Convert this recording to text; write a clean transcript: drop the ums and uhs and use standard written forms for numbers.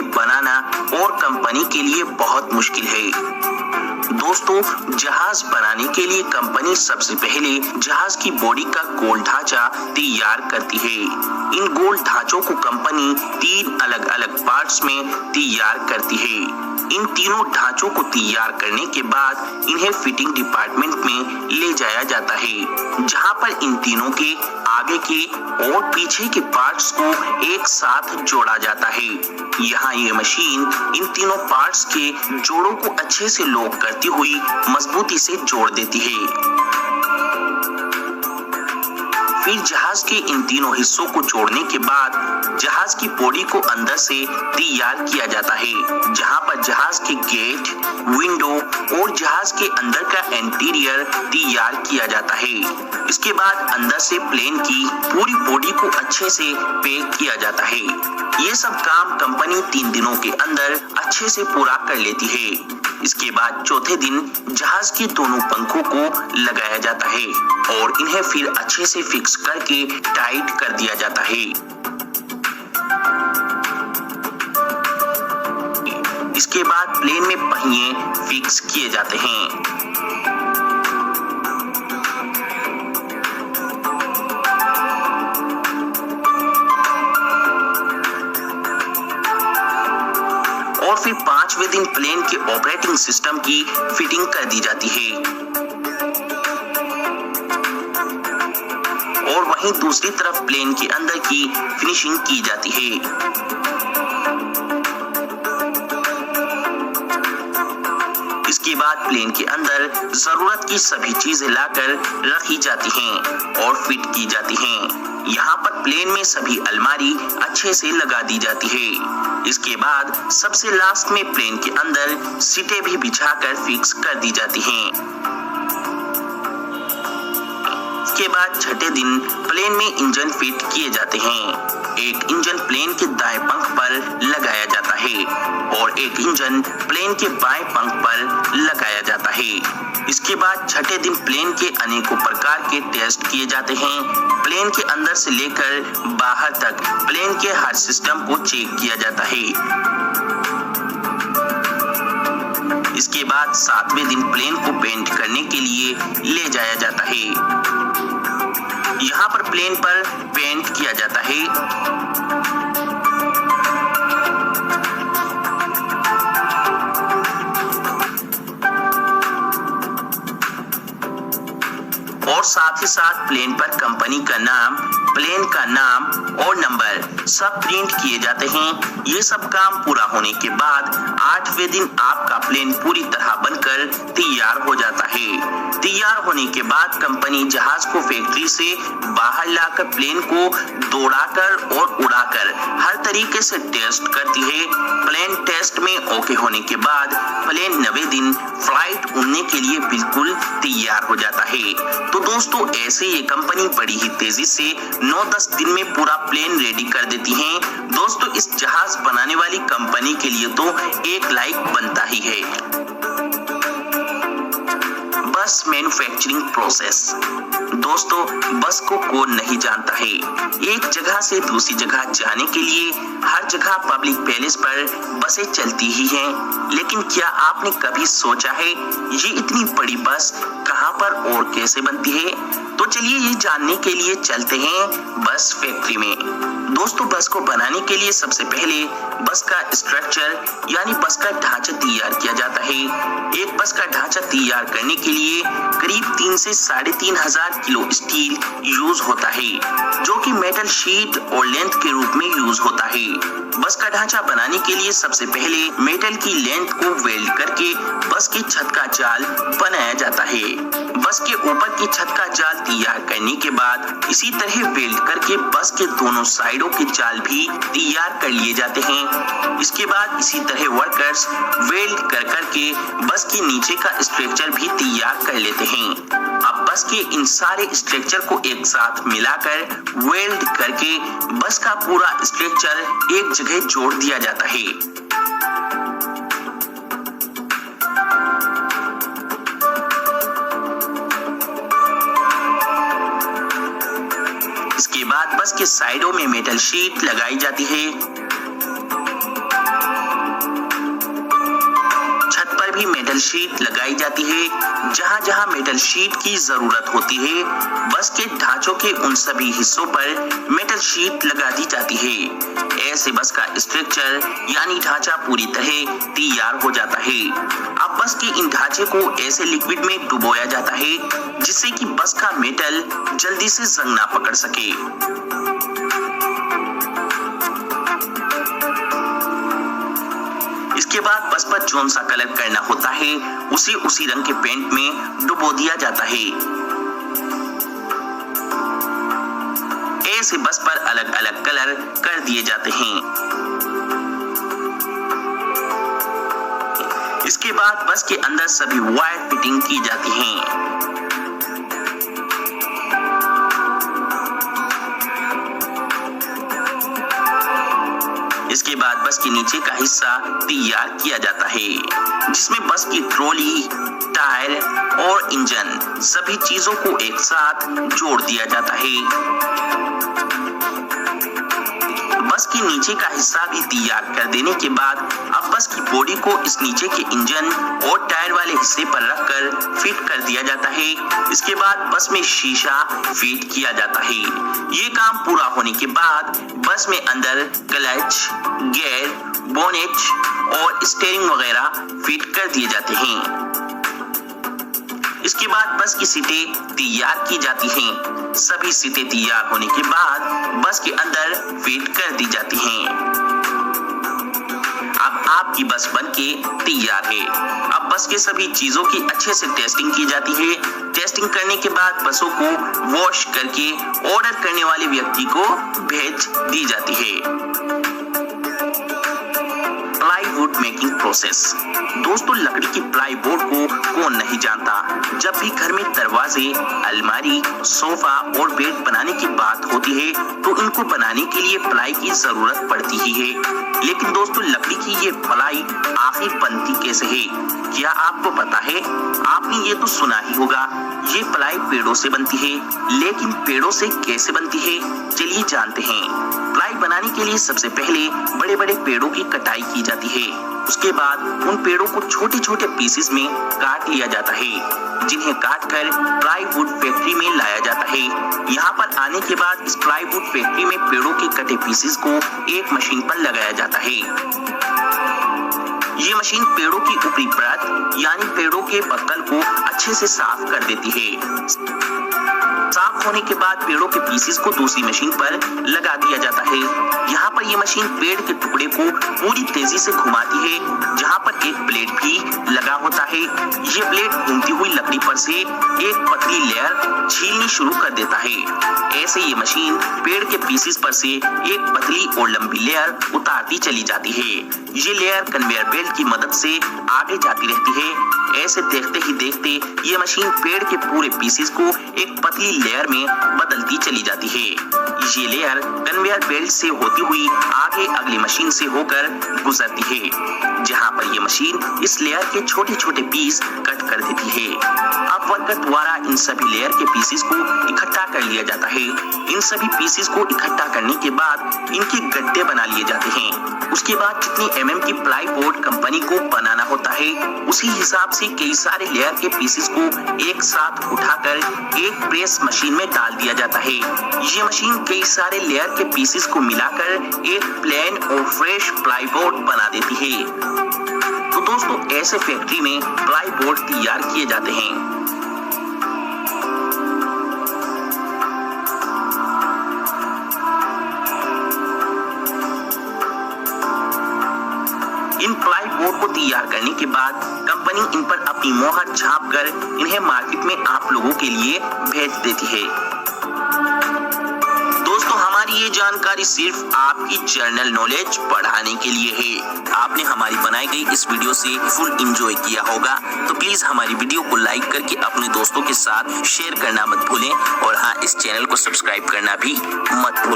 बनाना और कंपनी के लिए बहुत मुश्किल है। दोस्तों, जहाज बनाने के लिए कंपनी सबसे पहले जहाज की बॉडी का गोल ढांचा तैयार करती है। इन गोल ढांचों को कंपनी 3 अलग अलग पार्ट्स में तैयार करती है। इन तीनों ढांचों को तैयार करने के बाद इन्हें फिटिंग डिपार्टमेंट में ले जाया जाता है, जहां पर इन तीनों के आगे के और पीछे के पार्ट्स को एक साथ जोड़ा जाता है। यहाँ ये मशीन इन तीनों पार्ट्स के जोड़ों को अच्छे से लॉक करती हुई मजबूती से जोड़ देती है। फिर जहाज के इन तीनों हिस्सों को जोड़ने के बाद जहाज की बॉडी को अंदर से तैयार किया जाता है, जहां पर जहाज के गेट, विंडो और जहाज के अंदर का इंटीरियर तैयार किया जाता है। इसके बाद अंदर से प्लेन की पूरी बॉडी को अच्छे से पैक किया जाता है। ये सब काम कंपनी 3 दिनों के अंदर अच्छे से पूरा कर लेती है। इसके बाद चौथे दिन जहाज के दोनों पंखों को लगाया जाता है और इन्हें फिर अच्छे से फिक्स करके टाइट कर दिया जाता है। इसके बाद प्लेन में पहिए फिक्स किए जाते हैं। और फिर 5वें दिन प्लेन के ऑपरेटिंग सिस्टम की फिटिंग कर दी जाती है। और वहीं दूसरी तरफ प्लेन के अंदर की फिनिशिंग की जाती है। इसके बाद प्लेन के अंदर जरूरत की सभी चीजें लाकर रखी जाती हैं और फिट की जाती हैं। यहाँ पर प्लेन में सभी अलमारी अच्छे से लगा दी जाती है। इसके बाद सबसे लास्ट में प्लेन के अंदर सीटें भी बिछाकर फिक्स कर दी जाती हैं। इसके बाद छठे दिन प्लेन में इंजन फिट किए जाते हैं। एक इंजन प्लेन के दाएं पंख पर लगाया जाता है और एक इंजन प्लेन के बाएं पंख पर लगाया जाता है। इसके बाद छठे दिन प्लेन के अनेकों प्रकार के टेस्ट किए जाते हैं। प्लेन के अंदर से लेकर बाहर तक प्लेन के हर सिस्टम को चेक किया जाता है। इसके बाद 7वें दिन प्लेन को पेंट करने के लिए ले जाया जाता है। यहाँ पर प्लेन पर पेंट किया जाता है। और साथ ही साथ प्लेन पर कंपनी का नाम, प्लेन का नाम और नंबर सब प्रिंट किए जाते हैं। ये सब काम पूरा होने के बाद 8वें दिन आपका प्लेन पूरी तरह बनकर तैयार हो जाता है। तैयार होने के बाद कंपनी जहाज को फैक्ट्री से बाहर लाकर प्लेन को दौड़ाकर और उड़ाकर हर तरीके से टेस्ट करती है। प्लेन टेस्ट में ओके होने के बाद प्लेन 9वें दिन फ्लाइट उड़ने के लिए बिल्कुल तैयार हो जाता है। तो दोस्तों, ऐसे ये कंपनी बड़ी ही तेजी से 9-10 दिन में पूरा प्लेन रेडी कर देती है। दोस्तों, इस जहाज बनाने वाली कंपनी के लिए तो एक लाइक बनता ही है। बस मैन्युफैक्चरिंग प्रोसेस। दोस्तों, बस को कौन नहीं जानता है। एक जगह से दूसरी जगह जाने के लिए हर जगह पब्लिक पैलेस पर बसें चलती ही हैं। लेकिन क्या आपने कभी सोचा है ये इतनी बड़ी बस कहां पर और कैसे बनती है? तो चलिए ये जानने के लिए चलते हैं बस फैक्ट्री में। दोस्तों, बस को बनाने के लिए सबसे पहले बस का स्ट्रक्चर यानी बस का ढांचा तैयार किया जाता है। एक बस का ढांचा तैयार करने के लिए करीब 3 से 3,500 किलो स्टील यूज होता है, जो कि मेटल शीट और लेंथ के रूप में यूज होता है। बस का ढांचा बनाने के लिए सबसे पहले मेटल की लेंथ को वेल्ड करके बस की छत का जाल बनाया जाता है। बस के ऊपर की छत का जाल तैयार करने के बाद इसी तरह वेल्ड करके बस के दोनों साइडों के जाल भी तैयार कर लिए जाते हैं। इसके बाद इसी तरह वर्कर्स वेल्ड कर करके बस के नीचे का स्ट्रक्चर भी तैयार कर लेते हैं। अब बस के इन सारे स्ट्रक्चर को एक साथ मिलाकर वेल्ड करके बस का पूरा स्ट्रक्चर एक जगह जोड़ दिया जाता है। इसके बाद बस के साइडों में मेटल शीट लगाई जाती है। मेटल शीट लगाई जाती है। जहां जहां मेटल शीट की जरूरत होती है, बस के ढांचों के उन सभी हिस्सों पर मेटल शीट लगा दी जाती है। ऐसे बस का स्ट्रक्चर यानी ढांचा पूरी तरह तैयार हो जाता है। अब बस के इन ढांचे को ऐसे लिक्विड में डुबोया जाता है जिससे कि बस का मेटल जल्दी से जंग ना पकड़ सके। इसके बाद बस पर जौन सा कलर करना होता है उसी रंग के पेंट में डुबो दिया जाता है। ऐसे बस पर अलग अलग कलर कर दिए जाते हैं। इसके बाद बस के अंदर सभी वायर फिटिंग की जाती हैं। इसके बाद बस के नीचे का हिस्सा तैयार किया जाता है जिसमें बस की ट्रॉली, टायर और इंजन सभी चीजों को एक साथ जोड़ दिया जाता है। बस के नीचे का हिस्सा भी तैयार कर देने के बाद अब बस की बॉडी को इस नीचे के इंजन और टायर वाले हिस्से पर रखकर फिट कर दिया जाता है। इसके बाद बस में शीशा फिट किया जाता है। ये काम पूरा होने के बाद बस में अंदर क्लच, गियर, बोनेट और स्टीयरिंग वगैरह फिट कर दिए जाते हैं। इसके बाद बस की सीटें तैयार की जाती हैं। सभी सीटें तैयार होने के बाद बस के अंदर फिट कर दी जाती हैं। अब आपकी बस बनके तैयार है। अब बस के सभी चीजों की अच्छे से टेस्टिंग की जाती है। टेस्टिंग करने के बाद बसों को वॉश करके ऑर्डर करने वाले व्यक्ति को भेज दी जाती है। Plywood making process. दोस्तों, लकड़ी की प्लाईवुड को कौन नहीं जानता। जब भी घर में दरवाजे, अलमारी, सोफा और बेड बनाने की बात होती है तो इनको बनाने के लिए प्लाई की जरूरत पड़ती ही है। लेकिन दोस्तों, लकड़ी की ये प्लाई आखिर बनती कैसे है, क्या आपको पता है? आपने ये तो सुना ही होगा, ये प्लाई पेड़ों से बनती है। लेकिन पेड़ों से कैसे बनती है, चलिए जानते हैं। प्लाई बनाने के लिए सबसे पहले बड़े बड़े पेड़ों की कटाई की जाती है। उसके बाद उन पेड़ों को छोटे छोटे पीसेस में काट लिया जाता है, जिन्हें काटकर प्लाईवुड फैक्ट्री में लाया जाता है। यहाँ पर आने के बाद इस प्लाईवुड फैक्ट्री में पेड़ों के कटे पीसेस को एक मशीन पर लगाया जाता है। ये मशीन पेड़ों की ऊपरी परत यानी पेड़ों के पत्तल को अच्छे से साफ कर देती है। साफ होने के बाद पेड़ों के पीसेस को दूसरी मशीन पर लगा दिया जाता है। यहाँ पर ये मशीन पेड़ के टुकड़े को पूरी तेजी से घुमाती है, जहाँ पर एक ब्लेड भी लगा होता है। ये ब्लेड घूमती हुई लकड़ी पर से एक पतली लेयर छीलनी शुरू कर देता है। ऐसे ये मशीन पेड़ के पीसेस पर से एक पतली और लंबी लेयर उतारती चली जाती है। ये लेयर कन्वेयर बेल्ट की मदद से आगे जाती रहती है। ऐसे देखते ही देखते ये मशीन पेड़ के पूरे पीसेस को एक पतली लेयर में बदलती चली जाती है। ये लेयर कन्वेयर बेल्ट से होती हुई आगे अगली मशीन से होकर गुजरती है, जहां पर ये मशीन इस लेयर के छोटे छोटे पीस कट कर देती है। अब वर्कर द्वारा इन सभी लेयर के पीसेस को इकट्ठा कर लिया जाता है। इन सभी पीसेस को इकट्ठा करने के बाद इनके गड्ढे बना लिए जाते हैं। उसके बाद जितनी mm की प्लाईवुड कंपनी को बनाना होता है, उसी हिसाब से कई सारे लेयर के पीसेस को एक साथ उठाकर एक प्रेस मशीन में डाल दिया जाता है। ये मशीन कई सारे लेयर के पीसेस को मिलाकर एक प्लेन और फ्रेश प्लाईवुड बना देती है। तो दोस्तों, ऐसे फैक्ट्री में प्लाईवुड तैयार किए जाते हैं। इन प्लाईवुड को तैयार करने के बाद कंपनी इन पर अपनी मोहर छाप कर इन्हें मार्केट में आप लोगों के लिए भेज देती है। दोस्तों, हमारी ये जानकारी सिर्फ आपकी जनरल नॉलेज बढ़ाने के लिए है। आपने हमारी बनाई गई इस वीडियो से फुल एंजॉय किया होगा, तो प्लीज हमारी वीडियो को लाइक करके अपने दोस्तों के साथ शेयर करना मत भूलें। और हाँ, इस चैनल को सब्सक्राइब करना भी मत भूलें।